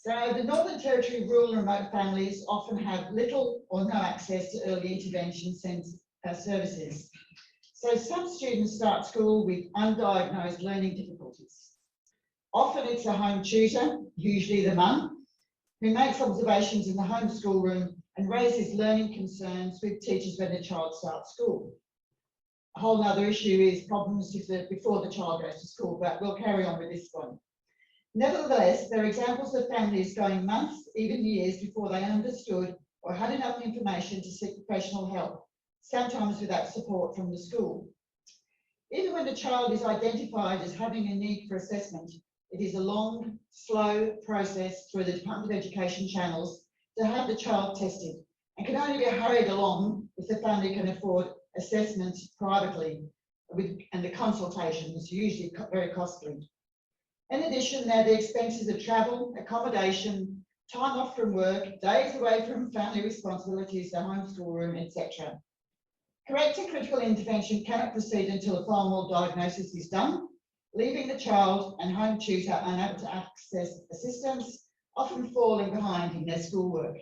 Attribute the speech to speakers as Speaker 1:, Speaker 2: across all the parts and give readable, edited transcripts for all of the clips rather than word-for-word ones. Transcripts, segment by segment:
Speaker 1: So the Northern Territory rural and remote families often have little or no access to early intervention services. So some students start school with undiagnosed learning difficulties. Often it's a home tutor, usually the mum, who makes observations in the home schoolroom and raises learning concerns with teachers when the child starts school. A whole other issue is problems before the child goes to school, but we'll carry on with this one. Nevertheless, there are examples of families going months, even years, before they understood or had enough information to seek professional help, sometimes without support from the school. Even when the child is identified as having a need for assessment, it is a long, slow process through the Department of Education channels to have the child tested, and can only be hurried along if the family can afford assessments privately, and the consultations are usually very costly. In addition, there are the expenses of travel, accommodation, time off from work, days away from family responsibilities, the homeschool room, etc. Correct and critical intervention cannot proceed until a formal diagnosis is done, leaving the child and home tutor unable to access assistance, often falling behind in their schoolwork.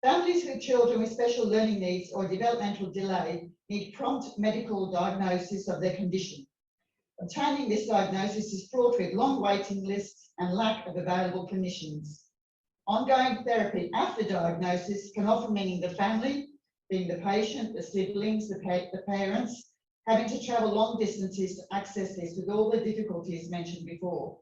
Speaker 1: Families with children with special learning needs or developmental delay need prompt medical diagnosis of their condition. Obtaining this diagnosis is fraught with long waiting lists and lack of available clinicians. Ongoing therapy after diagnosis can often mean the family, being the patient, the siblings, the parents, having to travel long distances to access this with all the difficulties mentioned before.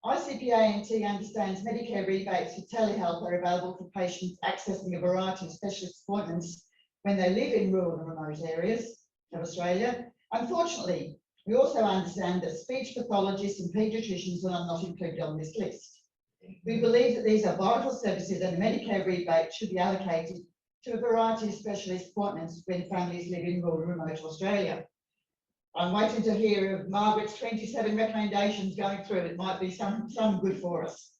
Speaker 1: ICPA understands Medicare rebates for telehealth are available for patients accessing a variety of specialist appointments when they live in rural and remote areas of Australia. Unfortunately, we also understand that speech pathologists and paediatricians are not included on this list. We believe that these are vital services and a Medicare rebate should be allocated to a variety of specialist appointments when families live in rural and remote Australia. I'm waiting to hear of Margaret's 27 recommendations going through. It might be some good for us.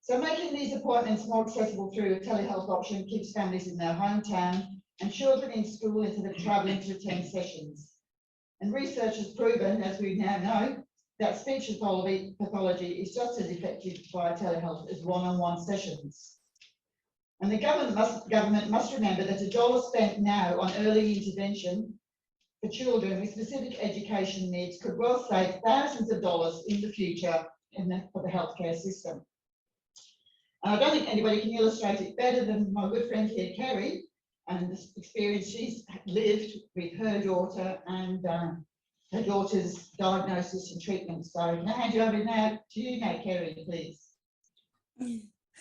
Speaker 1: So making these appointments more accessible through a telehealth option keeps families in their hometown and children in school instead of travelling to attend sessions. And research has proven, as we now know, that speech pathology is just as effective via telehealth as one-on-one sessions. And the government must remember that $1 spent now on early intervention for children with specific education needs could well save thousands of dollars in the future for the healthcare system. And I don't think anybody can illustrate it better than my good friend here, Kerry, and the experience she's lived with her daughter and her daughter's diagnosis and treatment. So I'm going to hand you over now to you now, Kerry, please.